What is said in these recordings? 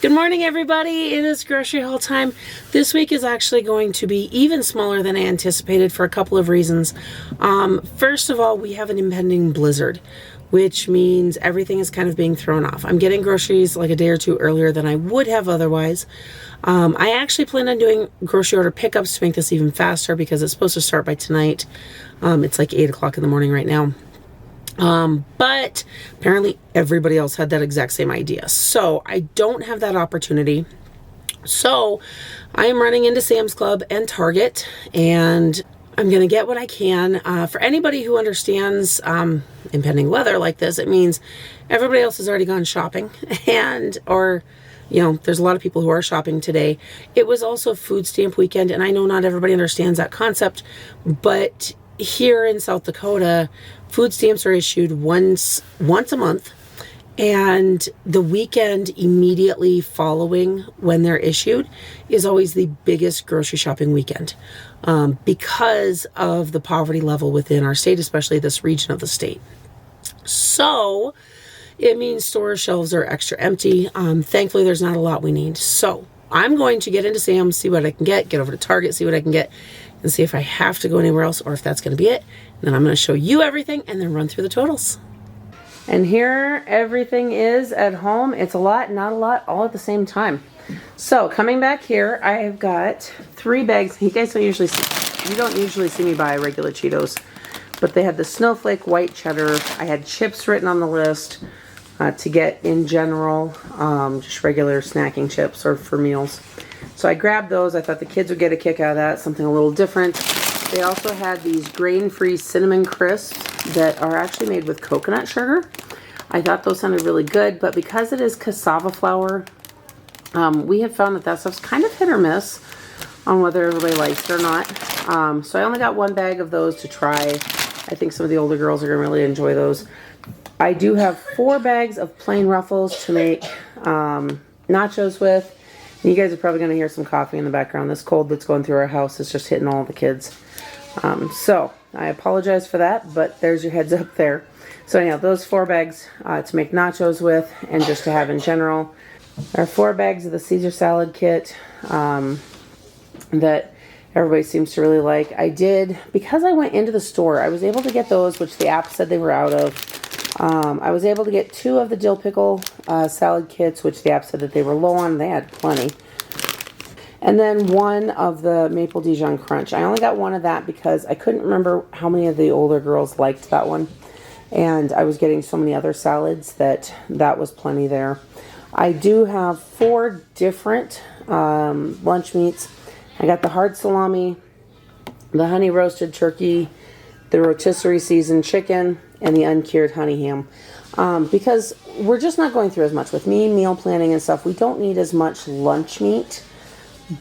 Good morning, everybody. It is grocery haul time. This week is actually going to be even smaller than I anticipated for a couple of reasons. First of all, we have an impending blizzard, which means everything is kind of being thrown off. I'm getting groceries like a day or two earlier than I would have otherwise. I actually plan on doing grocery order pickups to make this even faster because it's supposed to start by tonight. It's like 8 o'clock in the morning right now. But apparently everybody else had that exact same idea. So I don't have that opportunity. So I am running into Sam's Club and Target, and I'm going to get what I can. For anybody who understands impending weather like this, it means everybody else has already gone shopping or there's a lot of people who are shopping today. It was also food stamp weekend, and I know not everybody understands that concept, but here in South Dakota, food stamps are issued once a month, and the weekend immediately following when they're issued is always the biggest grocery shopping weekend because of the poverty level within our state, especially this region of the state. So it means store shelves are extra empty. Thankfully, there's not a lot we need. So I'm going to get into Sam's, see what I can get over to Target, see what I can get, and see if I have to go anywhere else or if that's going to be it. And then I'm going to show you everything and then run through the totals. And here everything is at home. It's a lot, not a lot, all at the same time. So coming back here, I have got 3 bags. You guys don't usually see me buy regular Cheetos, but they had the snowflake white cheddar. I had chips written on the list to get in general, just regular snacking chips or for meals. So I grabbed those. I thought the kids would get a kick out of that, something a little different. They also had these grain-free cinnamon crisps that are actually made with coconut sugar. I thought those sounded really good, but because it is cassava flour, we have found that stuff's kind of hit or miss on whether everybody likes it or not. So I only got 1 bag of those to try. I think some of the older girls are going to really enjoy those. I do have 4 bags of plain Ruffles to make nachos with. You guys are probably going to hear some coffee in the background. This cold that's going through our house is just hitting all the kids. So I apologize for that, but there's your heads up there. So anyhow, those 4 bags to make nachos with and just to have in general. There are 4 bags of the Caesar salad kit that everybody seems to really like. Because I went into the store, I was able to get those, which the app said they were out of. I was able to get 2 of the dill pickle salad kits, which the app said that they were low on. They had plenty. And then 1 of the maple Dijon crunch. I only got 1 of that because I couldn't remember how many of the older girls liked that one. And I was getting so many other salads that was plenty there. I do have 4 different lunch meats. I got the hard salami, the honey roasted turkey, the rotisserie seasoned chicken, and the uncured honey ham. Because we're just not going through as much with me, meal planning and stuff. We don't need as much lunch meat,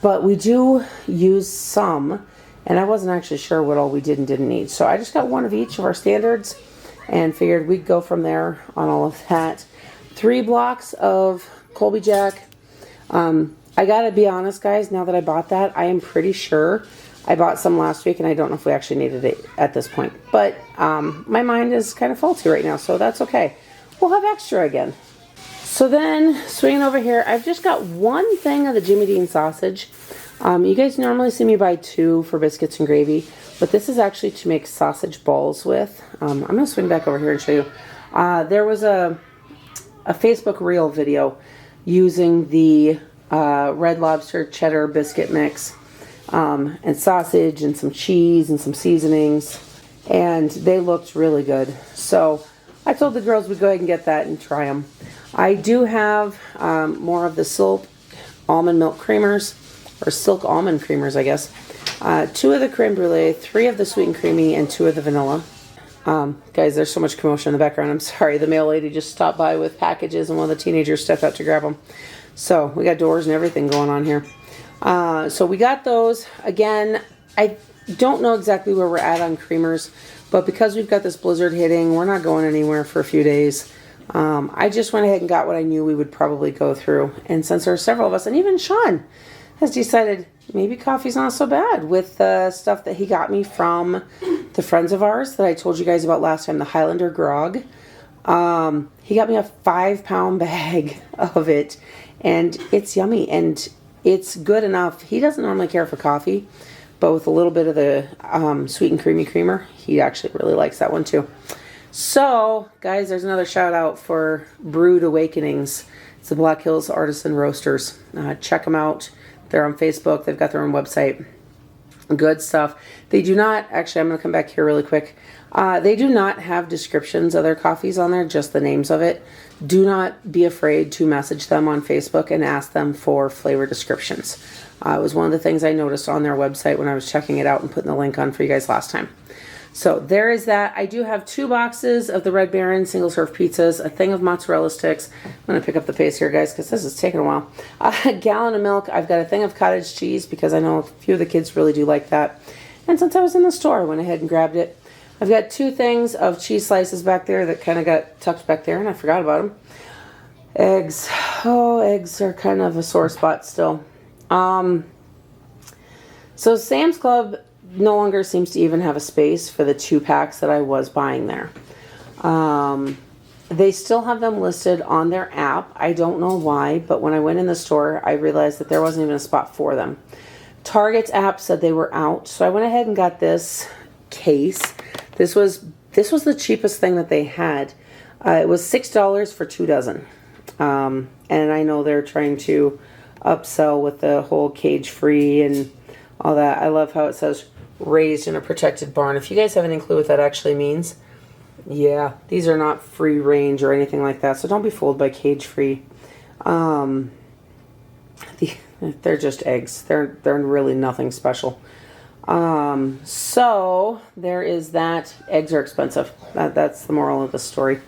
but we do use some, and I wasn't actually sure what all we did and didn't need. So I just got 1 of each of our standards and figured we'd go from there on all of that. 3 blocks of Colby Jack. I gotta be honest, guys, now that I bought that, I am pretty sure I bought some last week, and I don't know if we actually needed it at this point. But my mind is kind of faulty right now, so that's okay. We'll have extra again. So then, swinging over here, I've just got 1 thing of the Jimmy Dean sausage. You guys normally see me buy 2 for biscuits and gravy, but this is actually to make sausage balls with. I'm going to swing back over here and show you. There was a Facebook Reel video using the Red Lobster cheddar biscuit mix. And sausage and some cheese and some seasonings, and they looked really good. So I told the girls we'd go ahead and get that and try them. I do have more of the Silk almond milk creamers, or Silk almond creamers, I guess. 2 of the creme brulee, 3 of the sweet and creamy, and 2 of the vanilla. Guys, there's so much commotion in the background. I'm sorry. The mail lady just stopped by with packages, and one of the teenagers stepped out to grab them. So we got doors and everything going on here. So we got those. Again, I don't know exactly where we're at on creamers, but because we've got this blizzard hitting, we're not going anywhere for a few days. I just went ahead and got what I knew we would probably go through. And since there are several of us, and even Shawn has decided maybe coffee's not so bad with the stuff that he got me from the friends of ours that I told you guys about last time, the Highlander grog. He got me a 5-pound bag of it, and it's yummy, and it's good enough. He doesn't normally care for coffee, but with a little bit of the sweet and creamy creamer, he actually really likes that one too. So, guys, there's another shout out for Brewed Awakenings. It's the Black Hills Artisan Roasters. Check them out. They're on Facebook. They've got their own website. Good stuff. They do not, actually, I'm going to come back here really quick. They do not have descriptions of their coffees on there, just the names of it. Do not be afraid to message them on Facebook and ask them for flavor descriptions. It was one of the things I noticed on their website when I was checking it out and putting the link on for you guys last time. So there is that. I do have 2 boxes of the Red Baron single serve pizzas, a thing of mozzarella sticks. I'm going to pick up the pace here, guys, because this is taking a while. A gallon of milk. I've got a thing of cottage cheese because I know a few of the kids really do like that. And since I was in the store, I went ahead and grabbed it. I've got 2 things of cheese slices back there that kind of got tucked back there, and I forgot about them. Eggs. Oh, eggs are kind of a sore spot still. So Sam's Club no longer seems to even have a space for the 2 packs that I was buying there. They still have them listed on their app. I don't know why, but when I went in the store, I realized that there wasn't even a spot for them. Target's app said they were out, so I went ahead and got this case. This was the cheapest thing that they had. It was $6 for 2 dozen. And I know they're trying to upsell with the whole cage-free and all that. I love how it says raised in a protected barn. If you guys have any clue what that actually means, yeah, these are not free range or anything like that, so don't be fooled by cage-free. They're just eggs. They're really nothing special. So there is that. Eggs are expensive. That's the moral of the story.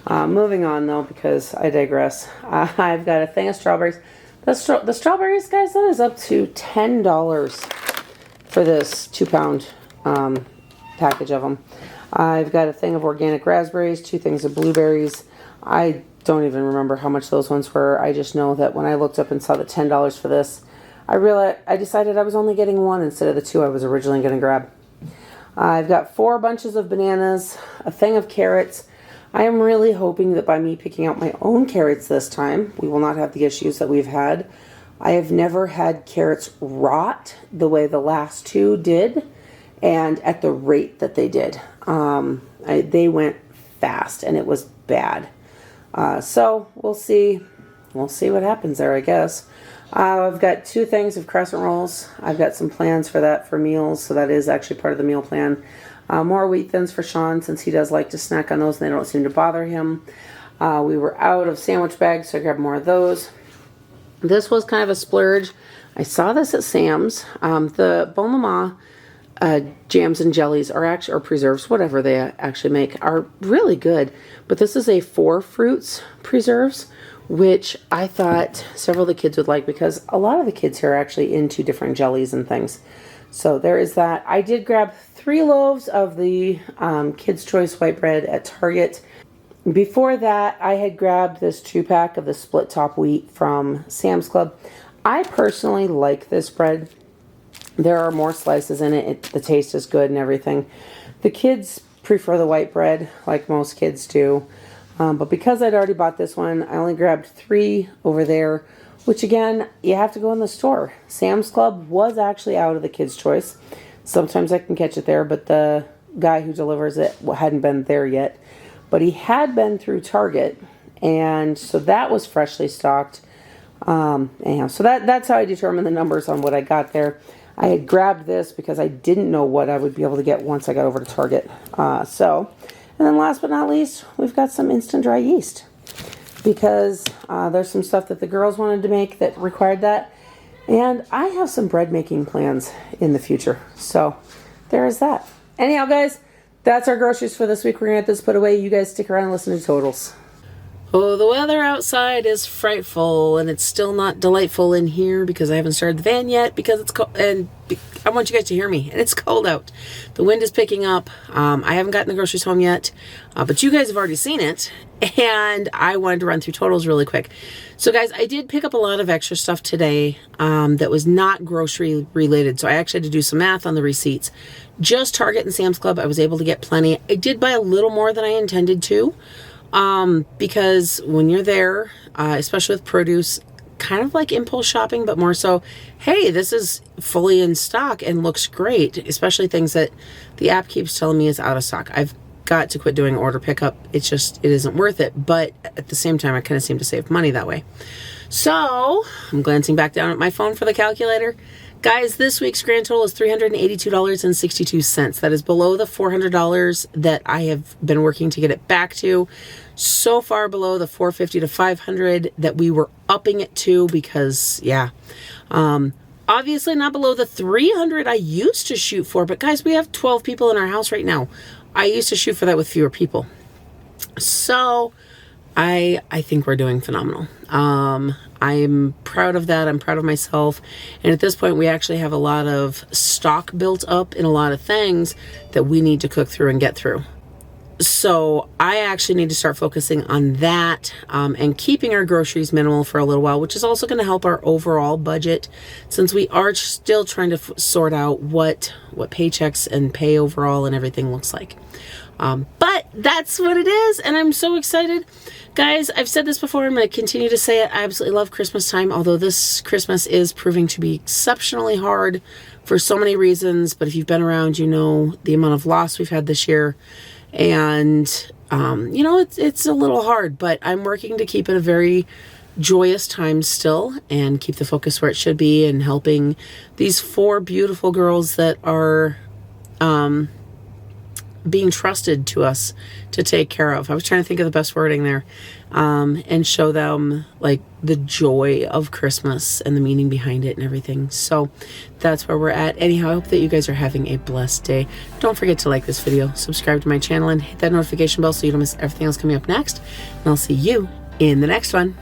Moving on though, because I digress. I've got a thing of strawberries. The strawberries, guys, that is up to $10 for this 2-pound package of them. I've got a thing of organic raspberries, 2 things of blueberries. I don't even remember how much those ones were. I just know that when I looked up and saw the $10 for this, I decided I was only getting 1 instead of the 2 I was originally going to grab. I've got 4 bunches of bananas, a thing of carrots. I am really hoping that by me picking out my own carrots this time, we will not have the issues that we've had. I have never had carrots rot the way the last 2 did, and at the rate that they did. They went fast, and it was bad. So we'll see. We'll see what happens there, I guess. I've got 2 things of crescent rolls. I've got some plans for that for meals, so that is actually part of the meal plan. More wheat thins for Shawn, since he does like to snack on those and they don't seem to bother him. We were out of sandwich bags, so I grabbed more of those. This was kind of a splurge. I saw this at Sam's. The Bon Mama jams and jellies are actually, or preserves, whatever they actually make, are really good. But this is a 4 fruits preserves, which I thought several of the kids would like because a lot of the kids here are actually into different jellies and things. So there is that. I did grab 3 loaves of the Kids' Choice white bread at Target. Before that, I had grabbed this 2-pack of the split top wheat from Sam's Club. I personally like this bread. There are more slices in it. The taste is good and everything. The kids prefer the white bread, like most kids do. But because I'd already bought this one, I only grabbed 3 over there, which again, you have to go in the store. Sam's Club was actually out of the Kids' Choice. Sometimes I can catch it there, but the guy who delivers it hadn't been there yet. But he had been through Target, and so that was freshly stocked. Anyhow, so that's how I determined the numbers on what I got there. I had grabbed this because I didn't know what I would be able to get once I got over to Target. And then last but not least, we've got some instant dry yeast. Because there's some stuff that the girls wanted to make that required that. And I have some bread making plans in the future. So there is that. Anyhow, guys, that's our groceries for this week. We're going to get this put away. You guys stick around and listen to totals. Oh, the weather outside is frightful, and it's still not delightful in here because I haven't started the fan yet because it's cold, and I want you guys to hear me, and it's cold out. The wind is picking up. I haven't gotten the groceries home yet, but you guys have already seen it, and I wanted to run through totals really quick. So, guys, I did pick up a lot of extra stuff today that was not grocery related, so I actually had to do some math on the receipts. Just Target and Sam's Club, I was able to get plenty. I did buy a little more than I intended to. Because when you're there, especially with produce, kind of like impulse shopping, but more so, hey, this is fully in stock and looks great, especially things that the app keeps telling me is out of stock. I've got to quit doing order pickup. It isn't worth it, but at the same time, I kind of seem to save money that way. So I'm glancing back down at my phone for the calculator. Guys, this week's grand total is $382.62. That is below the $400 that I have been working to get it back to. So far below the $450 to $500 that we were upping it to because, yeah. Obviously not below the $300 I used to shoot for, but guys, we have 12 people in our house right now. I used to shoot for that with fewer people. So I think we're doing phenomenal. I'm proud of that. I'm proud of myself. And at this point, we actually have a lot of stock built up in a lot of things that we need to cook through and get through. So I actually need to start focusing on that and keeping our groceries minimal for a little while, which is also going to help our overall budget since we are still trying to sort out what paychecks and pay overall and everything looks like. But that's what it is, and I'm so excited. Guys, I've said this before, I'm going to continue to say it. I absolutely love Christmas time, although this Christmas is proving to be exceptionally hard for so many reasons. But if you've been around, you know the amount of loss we've had this year. And, you know, it's a little hard, but I'm working to keep it a very joyous time still and keep the focus where it should be and helping these 4 beautiful girls that are being trusted to us to take care of. I was trying to think of the best wording there, and show them like the joy of Christmas and the meaning behind it and everything. So that's where we're at. Anyhow, I hope that you guys are having a blessed day. Don't forget to like this video, subscribe to my channel, and hit that notification bell so you don't miss everything else coming up next. And I'll see you in the next one.